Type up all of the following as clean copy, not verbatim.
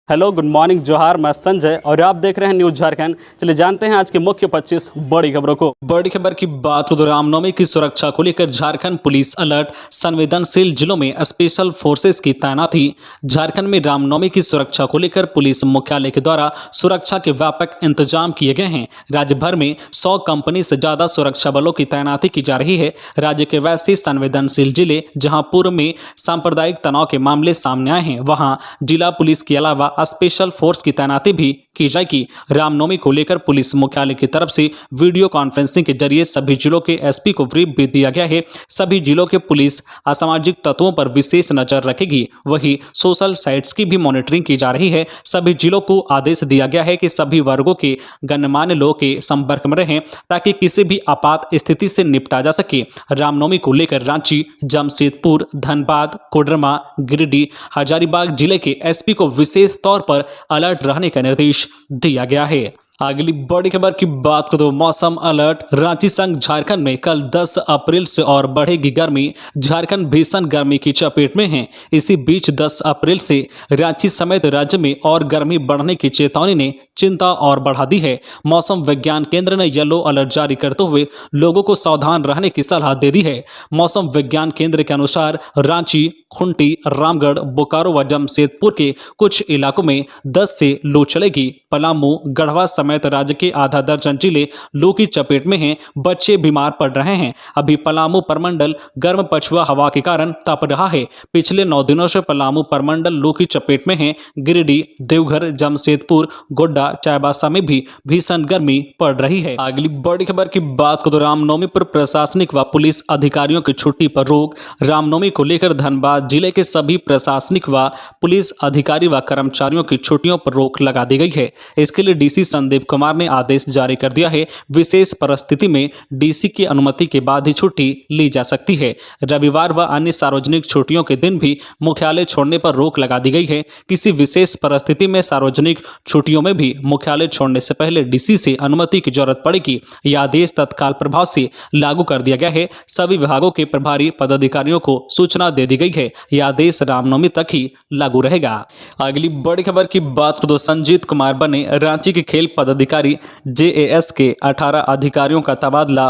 Hello, good morning, जोहार। मैं संजय और आप देख रहे हैं न्यूज झारखंड। चलिए जानते हैं आज की मुख्य 25 बड़ी खबरों को। बड़ी खबर की बात हो तो रामनवमी की सुरक्षा को लेकर झारखंड पुलिस अलर्ट, संवेदनशील जिलों में स्पेशल फोर्सेस की तैनाती। झारखंड में रामनवमी की सुरक्षा को लेकर पुलिस मुख्यालय के द्वारा सुरक्षा के व्यापक इंतजाम किए गए हैं। राज्य भर में 100 कंपनी से ज्यादा सुरक्षा बलों की तैनाती की जा रही है। राज्य के वैसे संवेदनशील जिले जहां पूर्व में सांप्रदायिक तनाव के मामले सामने आए हैं, वहां जिला पुलिस के अलावा स्पेशल फोर्स की तैनाती भी की जाएगी। रामनवमी को लेकर पुलिस मुख्यालय की तरफ से वीडियो कॉन्फ्रेंसिंग के जरिए सभी जिलों के एसपी को ब्रीफ भी दिया गया है। सभी जिलों के पुलिस असामाजिक तत्वों पर विशेष नजर रखेगी। वहीं सोशल साइट्स की भी मॉनिटरिंग की जा रही है। सभी जिलों को आदेश दिया गया है कि सभी वर्गों के गणमान्य लोगों के संपर्क में रहें ताकि किसी भी आपात स्थिति से निपटा जा सके। रामनवमी को लेकर रांची, जमशेदपुर, धनबाद, कोडरमा, गिरिडीह, हजारीबाग जिले के एसपी को विशेष तौर पर अलर्ट रहने का निर्देश दिया गया है। अगली बड़ी खबर की बात करें तो मौसम अलर्ट। रांची संग झारखंड में कल 10 अप्रैल से और बढ़ेगी गर्मी। झारखंड भीषण गर्मी की चपेट में है। इसी बीच 10 अप्रैल से रांची समेत राज्य में और गर्मी बढ़ने की चेतावनी ने चिंता और बढ़ा दी है। मौसम विज्ञान केंद्र ने येलो अलर्ट जारी करते हुए लोगों को सावधान रहने की सलाह दे दी है। मौसम विज्ञान केंद्र के अनुसार रांची, खूंटी, रामगढ़, बोकारो व जमशेदपुर के कुछ इलाकों में 10 से लू चलेगी। पलामू, गढ़वा समेत राज्य के आधा दर्जन जिले लू की चपेट में हैं। बच्चे बीमार पड़ रहे हैं। अभी पलामू परमंडल गर्म पछुआ हवा के कारण तप रहा है। पिछले 9 दिनों से पलामू परमंडल लू की चपेट में है। गिरिडीह, देवघर, जमशेदपुर, गोड्डा, चाईबासा में भी भीषण गर्मी पड़ रही है। अगली बड़ी खबर की बात करें तो रामनवमी पर प्रशासनिक व पुलिस अधिकारियों की छुट्टी पर रोक। रामनवमी को लेकर धनबाद जिले के सभी प्रशासनिक व पुलिस अधिकारी व कर्मचारियों की छुट्टियों पर रोक लगा दी गई है। इसके लिए डीसी संदीप कुमार ने आदेश जारी कर दिया है। विशेष परिस्थिति में डीसी की अनुमति के बाद ही छुट्टी ली जा सकती है। रविवार व अन्य सार्वजनिक छुट्टियों के दिन भी मुख्यालय छोड़ने पर रोक लगा दी गई है। किसी विशेष परिस्थिति में सार्वजनिक छुट्टियों में भी मुख्यालय छोड़ने से पहले डीसी से अनुमति की जरूरत पड़ेगी। यह आदेश तत्काल प्रभाव से लागू कर दिया गया है। सभी विभागों के प्रभारी पदाधिकारियों को सूचना दे दी गई है। यह आदेश रामनवमी तक ही लागू रहेगा। अगली बड़ी खबर की बात करें तो संजीत कुमार बने रांची के खेल पदाधिकारी। जेएएस के 18 अधिकारियों का तबादला।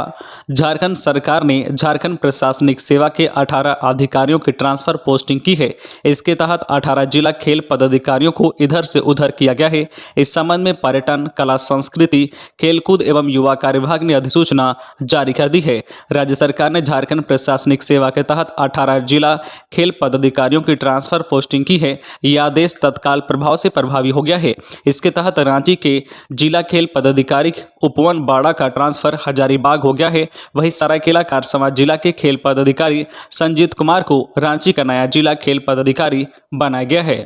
झारखंड सरकार ने झारखंड प्रशासनिक सेवा के 18 अधिकारियों की ट्रांसफर पोस्टिंग की है। इसके तहत 18 जिला खेल पदाधिकारियों को इधर से उधर किया गया है। इस संबंध में पर्यटन, कला, संस्कृति, खेलकूद एवं युवा कार्य विभाग ने अधिसूचना जारी कर दी है। राज्य सरकार ने झारखंड प्रशासनिक सेवा के तहत 18 जिला खेल पदाधिकारियों की ट्रांसफर पोस्टिंग की है। यह आदेश तत्काल प्रभाव से प्रभावी हो गया है। इसके तहत रांची के जिला खेल पदाधिकारी उपवन बाड़ा का ट्रांसफर हजारीबाग हो गया है। वहीं सरायकेला कारसमा जिला के खेल पदाधिकारी संजीत कुमार को रांची का नया जिला खेल पदाधिकारी बनाया गया है।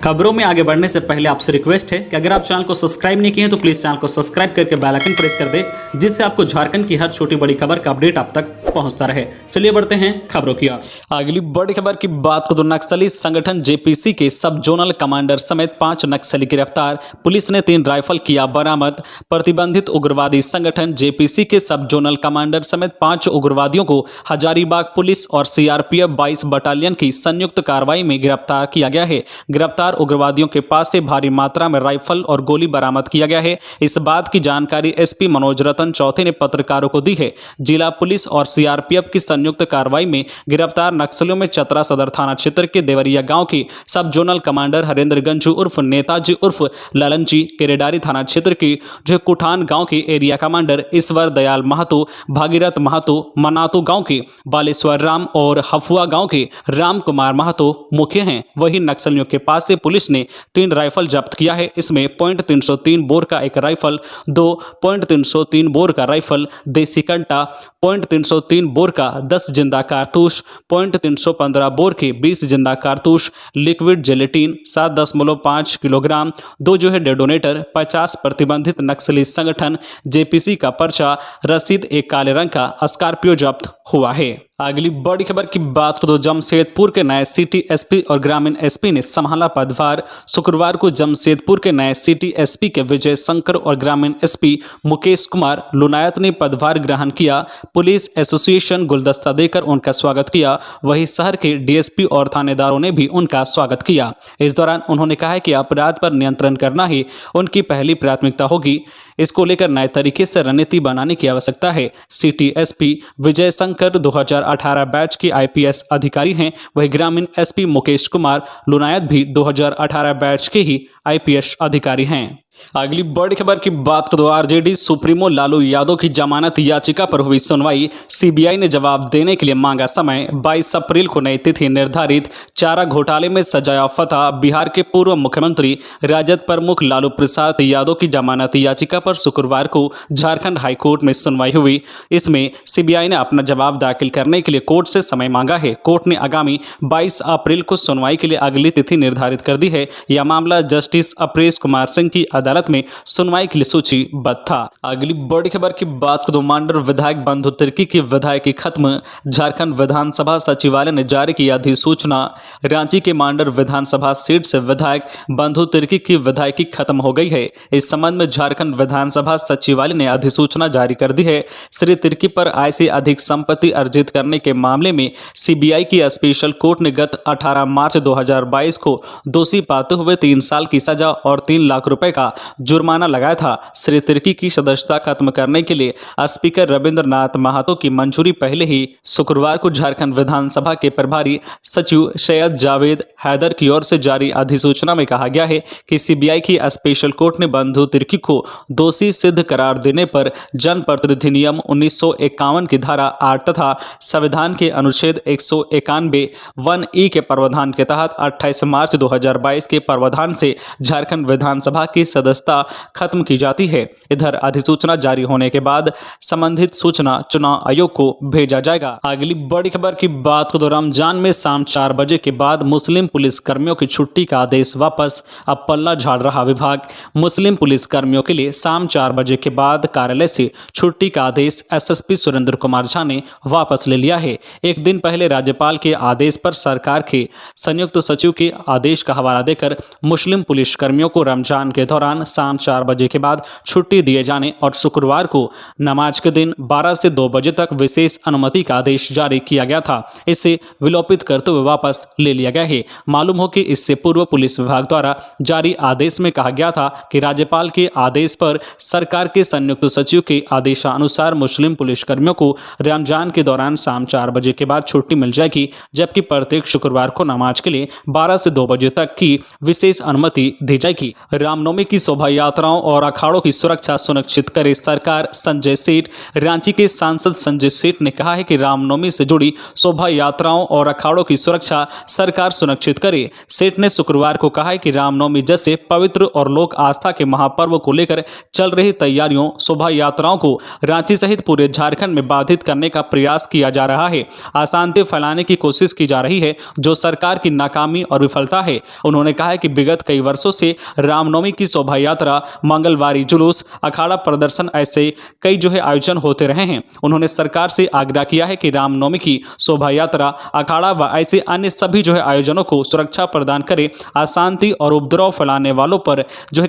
खबरों में आगे बढ़ने से पहले आपसे रिक्वेस्ट है कि अगर आप चैनल को सब्सक्राइब नहीं किए हैं तो प्लीज चैनल को सब्सक्राइब करके बेल आइकन प्रेस कर दे, जिससे आपको झारखंड की हर छोटी बड़ी खबर का अपडेट आप तक पहुंचता रहे। चलिए बढ़ते हैं खबरों की ओर। अगली बड़ी खबर की बात करें तो नक्सली संगठन जेपीसी के सब जोनल कमांडर समेत 5 नक्सली गिरफ्तार। पुलिस ने 3 राइफल किया बरामद। प्रतिबंधित उग्रवादी संगठन जेपीसी के सब जोनल कमांडर समेत 5 उग्रवादियों को हजारीबाग पुलिस और सीआरपीएफ 22 बटालियन की संयुक्त कार्रवाई में गिरफ्तार किया गया है। गिरफ्तार उग्रवादियों के पास से भारी मात्रा में राइफल और गोली बरामद किया गया है। इस बात की जानकारी एसपी मनोज रतन चौथे ने पत्रकारों को दी है। जिला पुलिस और सीआरपीएफ की संयुक्त कार्रवाई में गिरफ्तार नक्सलियों में चतरा सदर थाना क्षेत्र के देवरिया गांव के सब जोनल कमांडर हरेंद्र गंजू उर्फ नेताजी उर्फ ललन जी, केरेडारी थाना क्षेत्र के जो कुठान गांव के एरिया कमांडर ईश्वर दयाल महतो, भागीरथ महतो, मनातू गांव के बालेश्वर राम और हफुआ गांव के राम कुमार महतो मुख्य हैं। वहीं नक्सलियों के पास से पुलिस ने 3 राइफल जब्त किया है। इसमें .303 बोर का एक राइफल, 2 .303 बोर का राइफल, देसी कंटा, .303 बोर का 10 जिंदा कारतूस, .315 बोर के 20 जिंदा कारतूस, लिक्विड जेलेटिन 7.5 किलोग्राम, 2 जो है डेटोनेटर, 50 प्रतिबंधित नक्सली संगठन जेपीसी का पर्चा, रसीद, एक काले रंग का स्कॉर्पियो जब्त हुआ है। अगली बड़ी खबर की बात करें तो जमशेदपुर के नए सिटी एसपी और ग्रामीण एसपी ने संभाला पदभार। शुक्रवार को जमशेदपुर के नए सिटी एसपी के विजय शंकर और ग्रामीण एसपी मुकेश कुमार लुनायत ने पदभार ग्रहण किया। पुलिस एसोसिएशन गुलदस्ता देकर उनका स्वागत किया। वहीं शहर के डीएसपी और थानेदारों ने भी उनका स्वागत किया। इस दौरान उन्होंने कहा कि अपराध पर नियंत्रण करना ही उनकी पहली प्राथमिकता होगी। इसको लेकर नए तरीके से रणनीति बनाने की आवश्यकता है। City SP Vijay Shankar 2018 batch के आईपीएस अधिकारी हैं। वही ग्रामीण एसपी मुकेश कुमार लुनायत भी 2018 बैच के ही आईपीएस अधिकारी हैं। अगली बड़ी खबर की बात करें तो आरजेडी सुप्रीमो लालू यादव की जमानत याचिका पर हुई सुनवाई। सीबीआई ने जवाब देने के लिए मांगा समय। 22 अप्रैल को नई तिथि निर्धारित। चारा घोटाले में सजाया फतह। बिहार के पूर्व मुख्यमंत्री राजद प्रमुख लालू प्रसाद यादव की जमानत याचिका पर शुक्रवार को झारखंड हाईकोर्ट में सुनवाई हुई। इसमें सीबीआई ने अपना जवाब दाखिल करने के लिए कोर्ट से समय मांगा है। कोर्ट ने आगामी 22 अप्रैल को सुनवाई के लिए अगली तिथि निर्धारित कर दी है। यह मामला जस्टिस अपरेश कुमार सिंह की अदालत में सुनवाई के लिए सूचीबद्ध था। अगली बड़ी खबर की बात करें तो मांडर विधायक बंधु तिर्की की विधायकी खत्म। झारखंड विधानसभा सचिवालय ने जारी की अधिसूचना। रांची के मांडर विधानसभा सीट से विधायक बंधु तिर्की की विधायकी खत्म हो गई है। इस संबंध में झारखंड विधानसभा सचिवालय ने अधिसूचना जारी कर दी है। श्री तिर्की पर आय से अधिक संपत्ति अर्जित करने के मामले में सीबीआई की स्पेशल कोर्ट ने गत 18 मार्च 2022 को दोषी पाते हुए 3 साल की सजा और 3 लाख रुपए का जुर्माना लगाया था। श्री तिर्की की सदस्यता खत्म करने के लिए स्पीकर रविंद्रनाथ महतो की मंजूरी पहले ही शुक्रवार को झारखंड विधानसभा के प्रभारी सचिव सैयद जावेद हैदर की ओर से जारी अधिसूचना में कहा गया है कि सीबीआई की स्पेशल कोर्ट ने बंधु तिर्की को दोषी सिद्ध करार देने पर जनप्रतिनिधि नियम 1951 की धारा 8 तथा संविधान के अनुच्छेद 191 1E के प्रावधान के तहत 28 मार्च 2022 के प्रावधान से झारखंड विधानसभा की सदस्यता खत्म की जाती है। इधर अधिसूचना जारी होने के बाद संबंधित सूचना चुनाव आयोग को भेजा जाएगा। अगली बड़ी खबर की बात करें तो रमजान में शाम 4 बजे के बाद मुस्लिम पुलिस कर्मियों की छुट्टी का आदेश वापस। अब पल्ला झाड़ रहा विभाग। मुस्लिम पुलिस कर्मियों के लिए शाम 4 बजे के बाद कार्यालय से छुट्टी का आदेश एसएसपी सुरेंद्र कुमार झा ने वापस ले लिया है। एक दिन पहले राज्यपाल के आदेश पर सरकार के संयुक्त सचिव के आदेश का हवाला देकर मुस्लिम पुलिस कर्मियों को रमजान के दौरान शाम 4 बजे के बाद छुट्टी दिए जाने और शुक्रवार को नमाज के दिन 12 से 2 बजे तक विशेष अनुमति का आदेश जारी किया गया था। इसे विलोपित करते हुए वापस ले लिया गया है। मालूम हो कि इससे पूर्व पुलिस विभाग द्वारा जारी आदेश में कहा गया था कि राज्यपाल के आदेश पर सरकार के संयुक्त सचिव के आदेशानुसार मुस्लिम पुलिस कर्मियों को रमजान के दौरान शाम 4 बजे के बाद छुट्टी मिल जाएगी, जबकि प्रत्येक शुक्रवार को नमाज के लिए 12 से 2 बजे तक की विशेष अनुमति दी जाएगी। रामनवमी की शोभा यात्राओं और अखाड़ों की सुरक्षा सुनिश्चित करे सरकार। संजय सेठ। रांची के सांसद संजय सेठ ने कहा है कि रामनवमी से जुड़ी शोभा यात्राओं और अखाड़ों की सुरक्षा सरकार सुनिश्चित करे। सेठ ने शुक्रवार को कहा है कि रामनवमी जैसे पवित्र और लोक आस्था के महापर्व को लेकर चल रही तैयारियों शोभा यात्राओं को रांची सहित पूरे झारखंड में बाधित करने का प्रयास किया जा रहा है। अशांति फैलाने की कोशिश की जा रही है, जो सरकार की नाकामी और विफलता है। उन्होंने कहा है कि विगत कई वर्षों से रामनवमी की शोभा यात्रा, मंगलवारी जुलूस, अखाड़ा प्रदर्शन ऐसे कई आयोजन होते रहे हैं। उन्होंने सरकार से आग्रह किया है कि रामनवमी की शोभा यात्रा, अखाड़ा व ऐसे अन्य सभी आयोजनों को सुरक्षा प्रदान करे। अशांति और उपद्रव फैलाने वालों पर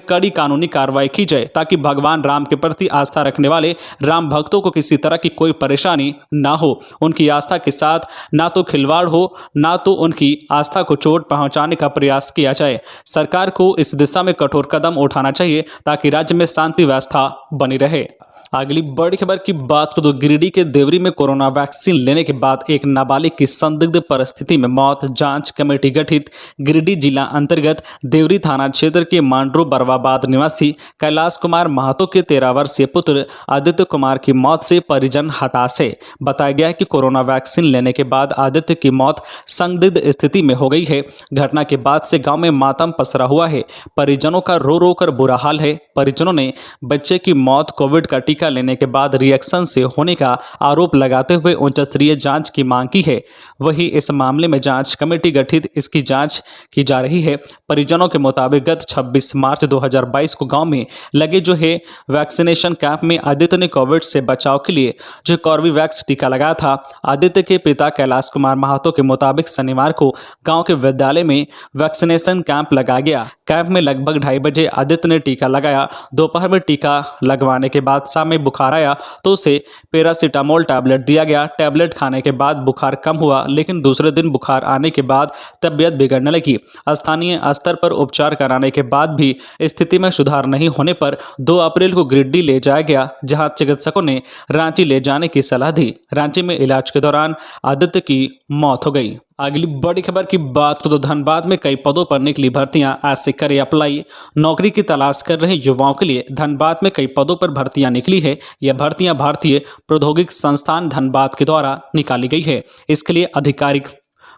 कड़ी कानूनी कार्रवाई की जाए, ताकि भगवान राम के प्रति आस्था रखने वाले राम भक्तों को किसी तरह की कोई परेशानी ना हो। उनकी आस्था के साथ ना तो खिलवाड़ हो, ना तो उनकी आस्था को चोट पहुंचाने का प्रयास किया जाए। सरकार को इस दिशा में कठोर कदम उठाना चाहिए ताकि राज्य में शांति व्यवस्था बनी रहे। अगली बड़ी खबर की बात करें तो गिरिडीह के देवरी में कोरोना वैक्सीन लेने के बाद एक नाबालिग की संदिग्ध परिस्थिति में मौत। जांच कमेटी गठित। गिरिडीह जिला अंतर्गत देवरी थाना क्षेत्र के मांड्रो बरवाबाद निवासी कैलाश कुमार महतो के 13 वर्षीय पुत्र आदित्य कुमार की मौत से परिजन हताश है। बताया गया है कि कोरोना वैक्सीन लेने के बाद आदित्य की मौत संदिग्ध स्थिति में हो गई है। घटना के बाद से गाँव में मातम पसरा हुआ है। परिजनों का रो रो कर बुरा हाल है। परिजनों ने बच्चे की मौत कोविड का टीका टीका लेने के बाद रिएक्शन से होने का आरोप लगाते हुए उच्च स्तरीय जांच की मांग की है। वहीं इस मामले में जांच कमेटी गठित इसकी जांच की जा रही है। परिजनों के मुताबिक गत 26 मार्च 2022 को गांव में लगे जो है वैक्सीनेशन कैंप में आदित्य ने कोविड से बचाव के लिए जो कॉर्बेवैक्स टीका लगाया था। आदित्य के पिता कैलाश कुमार महातो के मुताबिक शनिवार को गांव के विद्यालय में वैक्सीनेशन कैंप लगाया गया। कैंप में लगभग 2:30 बजे आदित्य ने टीका लगाया। दोपहर में टीका लगवाने के बाद शाम में बुखार आया तो उसे पैरासीटामोल टैबलेट दिया गया। टैबलेट खाने के बाद बुखार कम हुआ, लेकिन दूसरे दिन बुखार आने के बाद तबीयत बिगड़ने लगी। स्थानीय स्तर पर उपचार कराने के बाद भी स्थिति में सुधार नहीं होने पर 2 अप्रैल को गिरिडीह ले जाया गया, जहां चिकित्सकों ने रांची ले जाने की सलाह दी। रांची में इलाज के दौरान आदित्य की मौत हो गई। अगली बड़ी खबर की बात तो धनबाद में कई पदों पर निकली भर्तियां, ऐसे करें अप्लाई। नौकरी की तलाश कर रहे युवाओं के लिए धनबाद में कई पदों पर भर्तियां निकली है। यह भर्तियां भारतीय प्रौद्योगिक संस्थान धनबाद के द्वारा निकाली गई है। इसके लिए आधिकारिक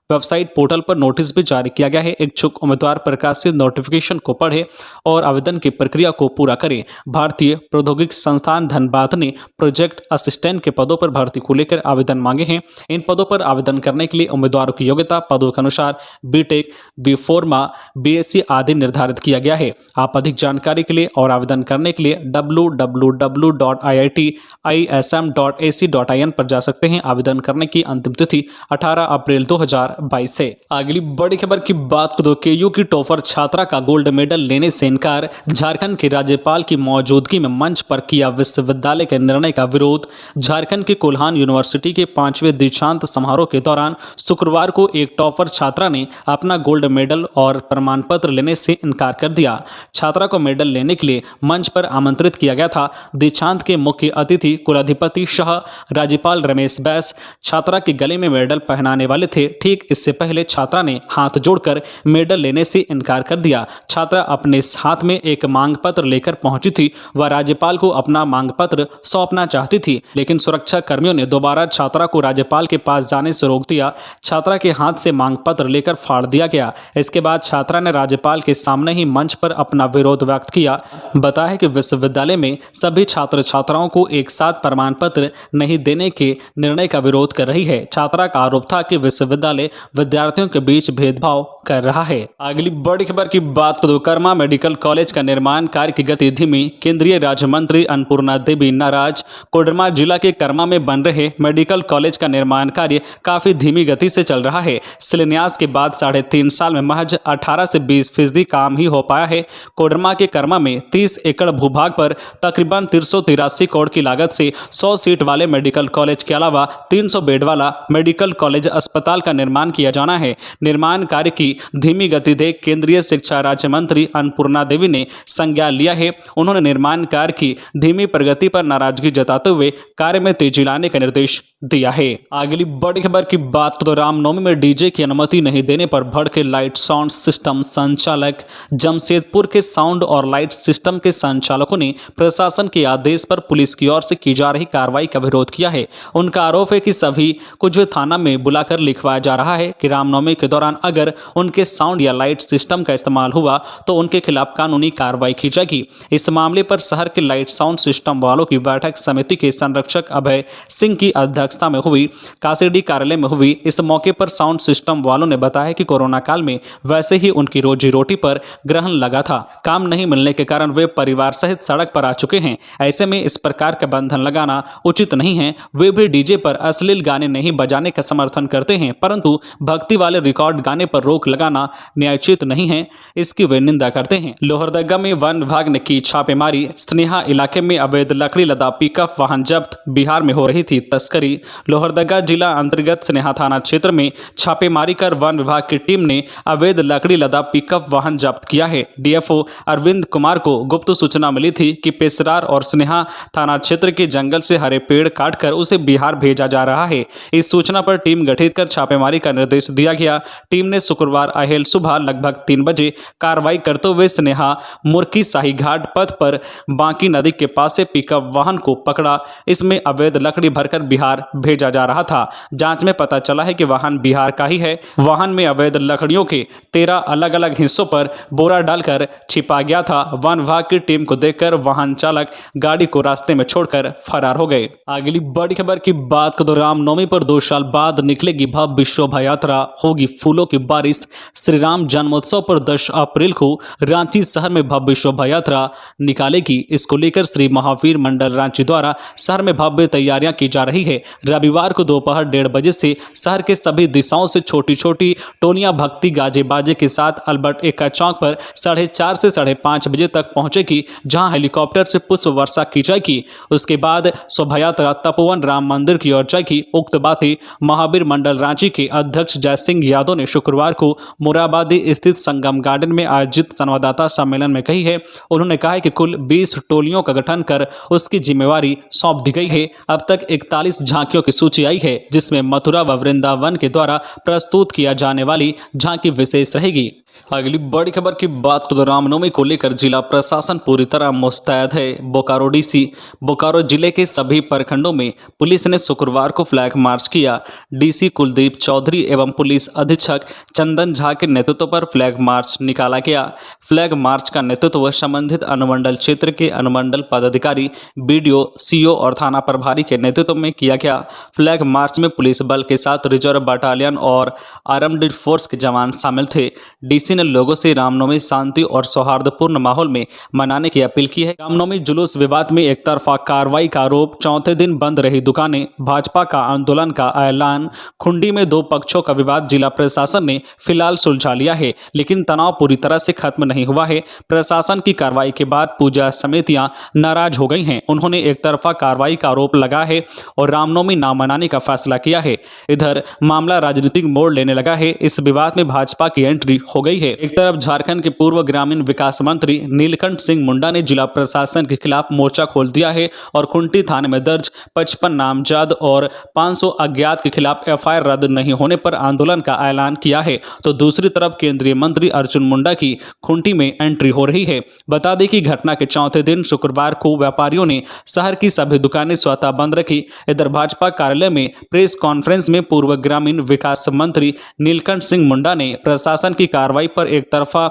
वेबसाइट पोर्टल पर नोटिस भी जारी किया गया है। इच्छुक उम्मीदवार प्रकाशित नोटिफिकेशन को पढ़ें और आवेदन की प्रक्रिया को पूरा करें। भारतीय प्रौद्योगिक संस्थान धनबाद ने प्रोजेक्ट असिस्टेंट के पदों पर भर्ती को लेकर आवेदन मांगे हैं। इन पदों पर आवेदन करने के लिए उम्मीदवारों की योग्यता पदों के अनुसार बीटेक, बी.फार्मा, बीएससी आदि निर्धारित किया गया है। आप अधिक जानकारी के लिए और आवेदन करने के लिए www.iitism.ac.in पर जा सकते हैं। आवेदन करने की अंतिम तिथि 18 अप्रैल 2022 से। अगली बड़ी खबर की बात करें तो केयू की टॉपर छात्रा का गोल्ड मेडल लेने से इनकार। झारखंड के राज्यपाल की मौजूदगी में मंच पर किया विश्वविद्यालय के निर्णय का विरोध। झारखंड के कोल्हान यूनिवर्सिटी के 5वें दीक्षांत समारोह के दौरान शुक्रवार को एक टॉपर छात्रा ने अपना गोल्ड मेडल और प्रमाण पत्र लेने से इनकार कर दिया। छात्रा को मेडल लेने के लिए मंच पर आमंत्रित किया गया था। दीक्षांत के मुख्य अतिथि कुलाधिपति शाह राज्यपाल रमेश बैस छात्रा के गले में मेडल पहनाने वाले थे। ठीक इससे पहले छात्रा ने हाथ जोड़कर मेडल लेने से इनकार कर दिया। छात्रा अपने हाथ में एक मांग पत्र लेकर पहुंची थी। वह राज्यपाल को अपना मांग पत्र सौंपना चाहती थी, लेकिन सुरक्षा कर्मियों ने दोबारा छात्रा को राज्यपाल के पास जाने से रोक दिया। छात्रा के हाथ से मांग पत्र लेकर फाड़ दिया गया। इसके बाद छात्रा ने राज्यपाल के सामने ही मंच पर अपना विरोध व्यक्त किया। बताया कि विश्वविद्यालय में सभी छात्र छात्राओं को एक साथ प्रमाण पत्र नहीं देने के निर्णय का विरोध कर रही है। छात्रा का आरोप था कि विश्वविद्यालय विद्यार्थियों के बीच भेदभाव कर रहा है। अगली बड़ी खबर की बात करें, कर्मा मेडिकल कॉलेज का निर्माण कार्य की गति धीमी। केंद्रीय राज्य मंत्री अन्नपूर्णा देवी नाराज। कोडरमा जिला के कर्मा में बन रहे मेडिकल कॉलेज का निर्माण कार्य काफी धीमी गति से चल रहा है। शिलान्यास के बाद 3.5 साल में महज 18 से 20% काम ही हो पाया है। कोडरमा के कर्मा में 30 एकड़ भूभाग पर तकरीबन 383 करोड़ की लागत से 100 सीट वाले मेडिकल कॉलेज के अलावा 300 बेड वाला मेडिकल कॉलेज अस्पताल का निर्माण किया जाना है। निर्माण कार्य की धीमी गति देख केंद्रीय शिक्षा राज्य मंत्री अन्नपूर्णा देवी ने संज्ञान लिया है। उन्होंने निर्माण कार्य की धीमी प्रगति पर नाराजगी जताते हुए कार्य में तेजी लाने का निर्देश दिया है। अगली बड़ी खबर की बात तो रामनवमी में डीजे की अनुमति नहीं देने पर भड़के लाइट साउंड सिस्टम संचालक। जमशेदपुर के साउंड और लाइट सिस्टम के संचालकों ने प्रशासन के आदेश पर पुलिस की ओर से की जा रही कार्रवाई का विरोध किया है। उनका आरोप है कि सभी कुछ थाना में बुलाकर लिखवाया जा रहा है कि रामनवमी के दौरान अगर उनके साउंड या लाइट सिस्टम का इस्तेमाल हुआ तो उनके खिलाफ कानूनी कार्रवाई की जाएगी। इस मामले पर शहर के लाइट साउंड सिस्टम वालों की बैठक समिति के संरक्षक अभय सिंह की अध्यक्षता में हुई। कासीडी कार्यालय में हुई। इस मौके पर साउंड सिस्टम वालों ने बताया कि कोरोना काल में वैसे ही उनकी रोजी रोटी पर ग्रहण लगा था। काम नहीं मिलने के कारण वे परिवार सहित सड़क पर आ चुके हैं। ऐसे में इस प्रकार का बंधन लगाना उचित नहीं है। वे भी डीजे पर अश्लील गाने नहीं बजाने का समर्थन करते हैं, परंतु भक्ति वाले रिकॉर्ड गाने पर रोक लगाना न्यायोचित नहीं है, इसकी वे निंदा करते हैं। लोहरदगा में वन विभाग ने की छापेमारी। स्नेहा इलाके में अवैध लकड़ी लदा पिकअप वाहन जब्त। बिहार में हो रही थी तस्करी। लोहरदगा जिला अंतर्गत स्नेहा थाना क्षेत्र में छापेमारी कर वन विभाग की टीम ने अवैध लकड़ी लदा पिकअप वाहन जब्त किया है। डीएफओ अरविंद कुमार को गुप्त सूचना मिली थी कि पेशरार और स्नेहा थाना क्षेत्र के जंगल से हरे पेड़ काटकर उसे बिहार भेजा जा रहा है। इस सूचना पर टीम गठित कर छापेमारी का निर्देश दिया गया। टीम ने शुक्रवार अहेल सुबह लगभग 3 बजे कार्रवाई करते हुए स्नेहा मुर्की शाही घाट पथ पर बांकी नदी के पास से पिकअप वाहन को पकड़ा। इसमें अवैध लकड़ी भरकर बिहार भेजा जा रहा था। जांच में पता चला है कि वाहन बिहार का ही है। वाहन में अवैध लकड़ियों के 13 अलग अलग हिस्सों पर बोरा डालकर छिपा गया था। वन विभाग की टीम को देखकर वाहन चालक गाड़ी को रास्ते में छोड़कर फरार हो गए। अगली बड़ी खबर की बात करें तो रामनवमी पर 2 साल बाद निकलेगी भव्य शोभा यात्रा, होगी फूलों की बारिश। श्री राम जन्मोत्सव पर 10 अप्रैल को रांची शहर में भव्य शोभा यात्रा निकालेगी। इसको लेकर श्री महावीर मंडल रांची द्वारा शहर में भव्य तैयारियां की जा रही है। रविवार को दोपहर 1:30 बजे से शहर के सभी दिशाओं से छोटी छोटी टोलियां भक्ति गाजे बाजे के साथ अल्बर्ट एक्का चौक पर 4:30 से 5:30 बजे तक पहुंचेगी, जहां हेलीकॉप्टर से पुष्प वर्षा की जाएगी। उसके बाद शोभा यात्रा तपोवन राम मंदिर की ओर जाएगी। उक्त बातें महावीर मंडल रांची के अध्यक्ष जय सिंह यादव ने शुक्रवार को मोराबादी स्थित संगम गार्डन में आयोजित संवाददाता सम्मेलन में कही है। उन्होंने कहा है कि कुल 20 टोलियों का गठन कर उसकी जिम्मेवारी सौंप दी गई है। अब तक 41 झांकियों की सूची आई है, जिसमें मथुरा व वृंदावन के द्वारा प्रस्तुत किया जाने वाली झांकी विशेष रहेगी। अगली बड़ी खबर की बात करें तो रामनवमी को लेकर जिला प्रशासन पूरी तरह मुस्तैद है। बोकारो जिले के सभी प्रखंडों में पुलिस ने शुक्रवार को फ्लैग मार्च किया। डीसी कुलदीप चौधरी एवं पुलिस अधीक्षक चंदन झा के नेतृत्व पर फ्लैग मार्च निकाला गया। फ्लैग मार्च का नेतृत्व संबंधित अनुमंडल क्षेत्र के अनुमंडल पदाधिकारी, बीडीओ, सीओ और थाना प्रभारी के नेतृत्व में किया गया। फ्लैग मार्च में पुलिस बल के साथ रिजर्व बटालियन और आर्म्ड फोर्स के जवान शामिल थे। डीसी ने लोगों से रामनवमी शांति और सौहार्दपूर्ण माहौल में मनाने की अपील की है। रामनवमी जुलूस विवाद में एक तरफा कार्रवाई का आरोप, चौथे दिन बंद रही दुकानें, भाजपा का आंदोलन का ऐलान। खुंडी में 2 पक्षों का विवाद जिला प्रशासन ने फिलहाल सुलझा लिया है, लेकिन तनाव पूरी तरह से खत्म नहीं हुआ है। प्रशासन की कार्रवाई के बाद पूजा समितियां नाराज हो गई हैं। उन्होंने एक तरफा कार्रवाई का आरोप लगाया है और रामनवमी ना मनाने का फैसला किया है। इधर मामला राजनीतिक मोड़ लेने लगा है। इस विवाद में भाजपा की एंट्री हो गई है। एक तरफ झारखंड के पूर्व ग्रामीण विकास मंत्री नीलकंठ सिंह मुंडा ने जिला प्रशासन के खिलाफ मोर्चा खोल दिया है और खुंटी थाने में दर्ज 55 नामजद और 500 अज्ञात के खिलाफ एफआईआर रद्द नहीं होने पर आंदोलन का ऐलान किया है। तो दूसरी तरफ केंद्रीय मंत्री अर्जुन मुंडा की खुंटी में एंट्री हो रही है। बता दें कि घटना के चौथे दिन शुक्रवार को व्यापारियों ने शहर की सभी दुकानें स्वतः बंद रखी। इधर भाजपा कार्यालय में प्रेस कॉन्फ्रेंस में पूर्व ग्रामीण विकास मंत्री नीलकंठ सिंह मुंडा ने प्रशासन की कार्रवाई पर एक तरफा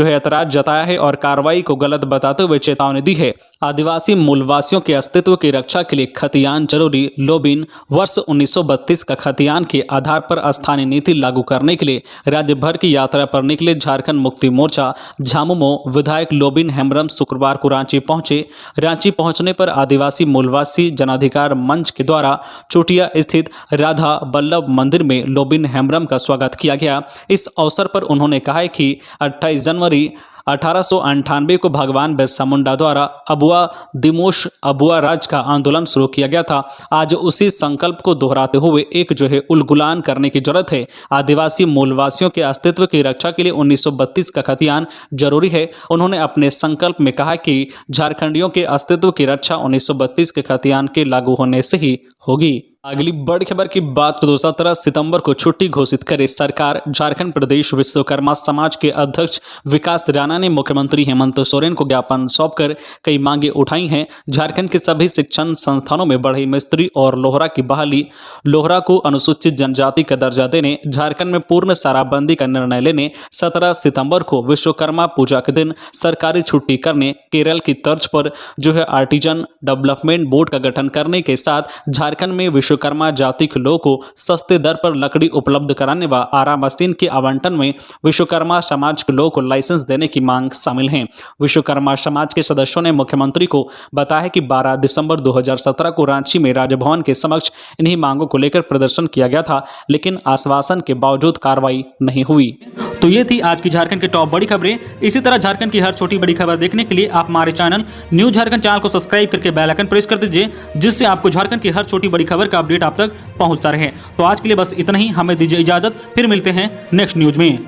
ऐतराज जताया है और कार्रवाई को गलत बताते हुए चेतावनी दी है। आदिवासी मूलवासियों के अस्तित्व की रक्षा के लिए खतियान जरूरी। लोबिन वर्ष 1932 का खतियान के आधार पर स्थानीय नीति लागू करने के लिए राज्य भर की यात्रा पर निकले झारखंड मुक्ति मोर्चा झामुमो विधायक लोबिन हेम्ब्रम शुक्रवार को रांची पहुंचे। रांची पहुंचने पर आदिवासी मूलवासी जनाधिकार मंच के द्वारा चोटिया स्थित राधा बल्लभ मंदिर में लोबिन हेम्ब्रम का स्वागत किया गया। इस अवसर पर उन्होंने कहा है कि 28 जनवरी 1898 को भगवान बिरसा मुंडा द्वारा अबुआ दिमोश अबुआ राज का आंदोलन शुरू किया गया था। आज उसी संकल्प को दोहराते हुए एक उलगुलान करने की जरूरत है। आदिवासी मूलवासियों के अस्तित्व की रक्षा के लिए 1932 का खतियान जरूरी है। उन्होंने अपने संकल्प में कहा कि झारखंडियों के अस्तित्व की रक्षा 1932 के खतियान के लागू होने से ही होगी। अगली बड़ी खबर की बात करें तो 17 सितंबर को छुट्टी घोषित करे सरकार। झारखंड प्रदेश विश्वकर्मा समाज के अध्यक्ष विकास राणा ने मुख्यमंत्री हेमंत सोरेन को ज्ञापन सौंपकर कई मांगे उठाई हैं। झारखंड के सभी शिक्षण संस्थानों में बढ़ई मिस्त्री और लोहरा की बहाली, लोहरा को अनुसूचित जनजाति का दर्जा देने, झारखंड में पूर्ण शराबबंदी का निर्णय लेने, 17 सितंबर को विश्वकर्मा पूजा के दिन सरकारी छुट्टी करने, केरल की तर्ज पर आर्टिजन डेवलपमेंट बोर्ड का गठन करने के साथ झारखंड में विश्वकर्मा जाति के लोगों को सस्ते दर पर लकड़ी उपलब्ध कराने व आरा मशीन के आवंटन में विश्वकर्मा समाज के लोगों को लाइसेंस देने की मांग शामिल है। विश्वकर्मा समाज के सदस्यों ने मुख्यमंत्री को बताया कि 12 दिसंबर 2017 को रांची में राजभवन के समक्ष इन्हीं मांगों को लेकर प्रदर्शन किया गया था, लेकिन आश्वासन के बावजूद कार्रवाई नहीं हुई। तो ये थी आज की झारखंड की टॉप बड़ी खबरें। इसी तरह झारखंड की हर छोटी बड़ी खबर देखने के लिए आप हमारे चैनल न्यूज झारखंड चैनल को सब्सक्राइब करके बेल आइकन प्रेस कर दीजिए, जिससे आपको झारखंड की हर छोटी बड़ी खबर का अपडेट आप तक पहुंचता रहे। तो आज के लिए बस इतना ही, हमें दीजिए इजाजत, फिर मिलते हैं नेक्स्ट न्यूज में।